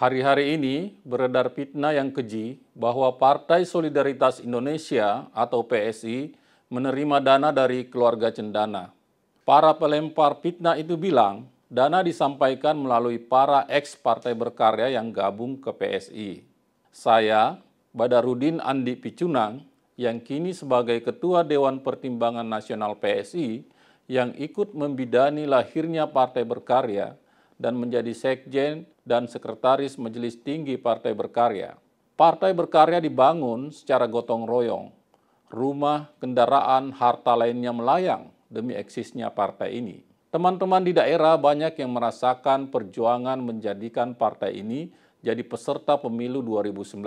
Hari-hari ini beredar fitnah yang keji bahwa Partai Solidaritas Indonesia atau PSI menerima dana dari keluarga cendana. Para pelempar fitnah itu bilang dana disampaikan melalui para ex-partai berkarya yang gabung ke PSI. Saya, Badarudin Andi Picunang, yang kini sebagai Ketua Dewan Pertimbangan Nasional PSI, yang ikut membidani lahirnya Partai Berkarya dan menjadi Sekjen dan Sekretaris Majelis Tinggi Partai Berkarya. Partai Berkarya dibangun secara gotong royong. Rumah, kendaraan, harta lainnya melayang demi eksisnya partai ini. Teman-teman di daerah banyak yang merasakan perjuangan menjadikan partai ini jadi peserta pemilu 2019.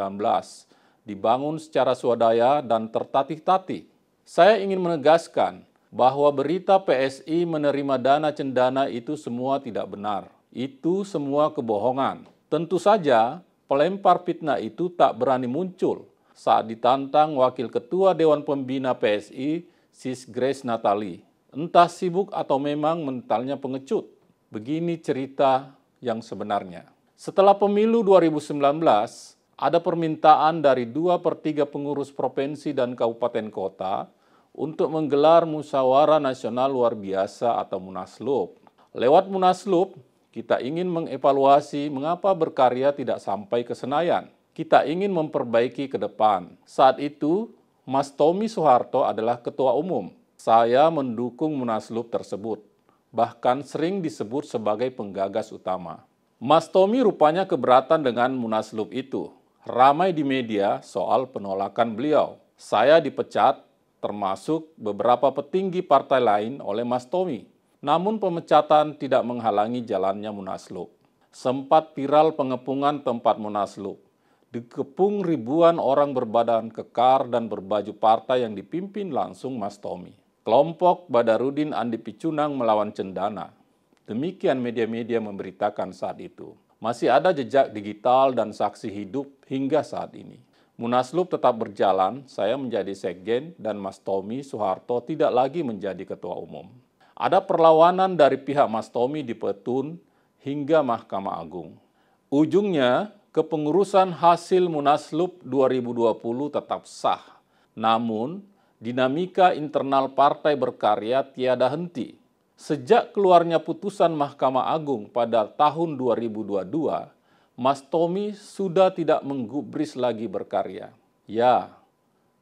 Dibangun secara swadaya dan tertatih-tatih. Saya ingin menegaskan bahwa berita PSI menerima dana cendana itu semua tidak benar. Itu semua kebohongan. Tentu saja pelempar fitnah itu tak berani muncul saat ditantang Wakil Ketua Dewan Pembina PSI, Sis Grace Natali. Entah sibuk atau memang mentalnya pengecut. Begini cerita yang sebenarnya. Setelah pemilu 2019, ada permintaan dari 2/3 pengurus provinsi dan kabupaten kota untuk menggelar musyawarah nasional luar biasa atau Munaslup. Lewat Munaslup, kita ingin mengevaluasi mengapa berkarya tidak sampai ke Senayan. Kita ingin memperbaiki ke depan. Saat itu, Mas Tommy Soeharto adalah ketua umum. Saya mendukung Munaslup tersebut, bahkan sering disebut sebagai penggagas utama. Mas Tommy rupanya keberatan dengan Munaslup itu. Ramai di media soal penolakan beliau. Saya dipecat, termasuk beberapa petinggi partai lain oleh Mas Tommy. Namun pemecatan tidak menghalangi jalannya Munaslup. Sempat viral pengepungan tempat Munaslup. Dikepung ribuan orang berbadan kekar dan berbaju partai yang dipimpin langsung Mas Tommy. Kelompok Badarudin Andi Picunang melawan cendana. Demikian media-media memberitakan saat itu. Masih ada jejak digital dan saksi hidup hingga saat ini. Munaslup tetap berjalan, saya menjadi sekjen dan Mas Tommy Soeharto tidak lagi menjadi ketua umum. Ada perlawanan dari pihak Mas Tommy di Petun hingga Mahkamah Agung. Ujungnya, kepengurusan hasil Munaslup 2020 tetap sah. Namun, dinamika internal Partai Berkarya tiada henti. Sejak keluarnya putusan Mahkamah Agung pada tahun 2022, Mas Tommy sudah tidak menggubris lagi berkarya. Ya,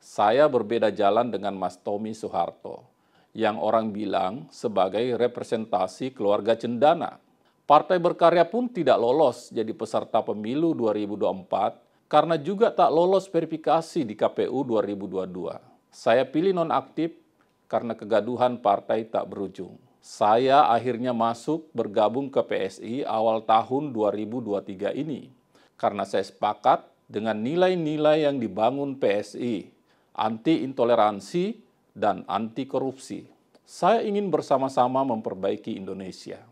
saya berbeda jalan dengan Mas Tommy Soeharto, yang orang bilang sebagai representasi keluarga cendana. Partai Berkarya pun tidak lolos jadi peserta pemilu 2024 karena juga tak lolos verifikasi di KPU 2022. Saya pilih nonaktif karena kegaduhan partai tak berujung. Saya akhirnya masuk bergabung ke PSI awal tahun 2023 ini karena saya sepakat dengan nilai-nilai yang dibangun PSI, anti intoleransi dan anti korupsi. Saya ingin bersama-sama memperbaiki Indonesia.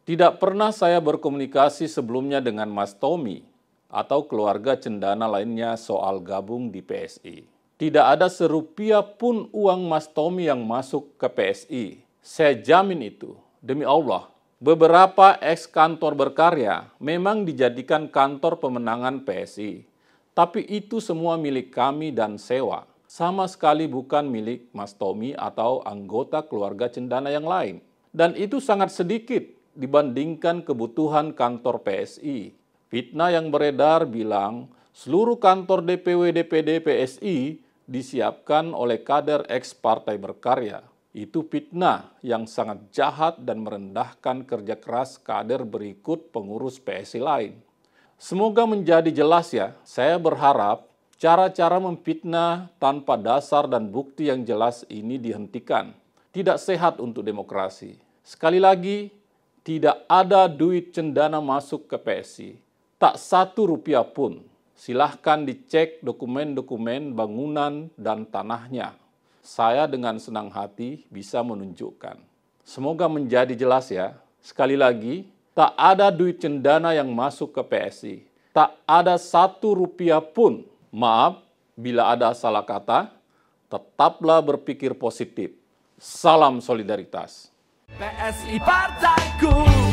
Tidak pernah saya berkomunikasi sebelumnya dengan Mas Tommy atau keluarga cendana lainnya soal gabung di PSI. Tidak ada serupiah pun uang Mas Tommy yang masuk ke PSI. Saya jamin itu, demi Allah. Beberapa ex-kantor berkarya memang dijadikan kantor pemenangan PSI. Tapi itu semua milik kami dan sewa. Sama sekali bukan milik Mas Tommy atau anggota keluarga cendana yang lain. Dan itu sangat sedikit dibandingkan kebutuhan kantor PSI. Fitnah yang beredar bilang seluruh kantor DPW DPD PSI disiapkan oleh kader ex-partai berkarya. Itu fitnah yang sangat jahat dan merendahkan kerja keras kader berikut pengurus PSI lain. Semoga menjadi jelas ya, saya berharap cara-cara memfitnah tanpa dasar dan bukti yang jelas ini dihentikan. Tidak sehat untuk demokrasi. Sekali lagi, tidak ada duit cendana masuk ke PSI. Tak Rp1 pun. Silahkan dicek dokumen-dokumen bangunan dan tanahnya. Saya dengan senang hati bisa menunjukkan. Semoga menjadi jelas ya. Sekali lagi, tak ada duit cendana yang masuk ke PSI. Tak ada Rp1 pun. Maaf bila ada salah kata, tetaplah berpikir positif. Salam solidaritas. PSI Partaiku.